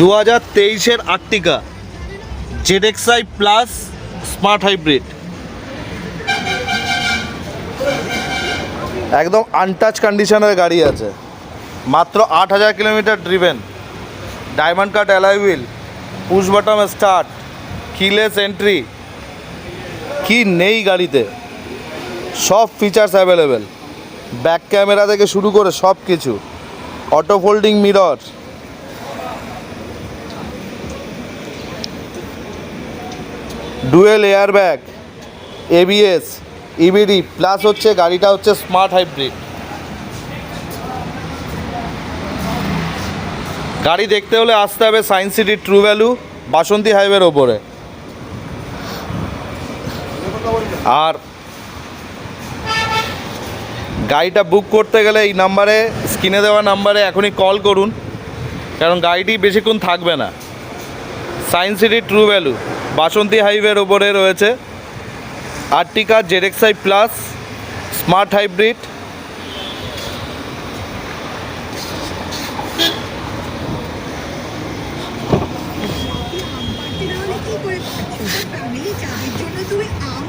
2023-এর Ertiga ZXi plus smart hybrid, একদম untouch কন্ডিশনের গাড়ি আছে, মাত্র 8000 kilometre driven, diamond cut alloy wheel, push button start, keyless entry, কি নেই গাড়িতে, সব ফিচার্স অ্যাভেলেবেল, ব্যাক ক্যামেরা থেকে শুরু করে সব কিছু, auto folding mirror, dual airbag, ABS, EBD plus হচ্ছে গাড়িটা হচ্ছে স্মার্ট হাইব্রিড। গাড়ি দেখতে হলে আসতে হবে সায়েন্স সিটি ট্রু ভ্যালু, বাসন্তী হাইওয়ের ওপরে। আর গাড়িটা বুক করতে গেলে এই নাম্বারে, স্ক্রিনে দেওয়া নাম্বারে এখনই কল করুন, কারণ গাড়িটি বেশিক্ষণ থাকবে না। সায়েন্স সিটি ট্রু ভ্যালু, বাসন্তী হাইওয়ের ওপরে রয়েছে আর্টিকা ZXi প্লাস স্মার্ট হাইব্রিড। কি করে ফ্যামিলি চাঁদের জন্য তুমি আম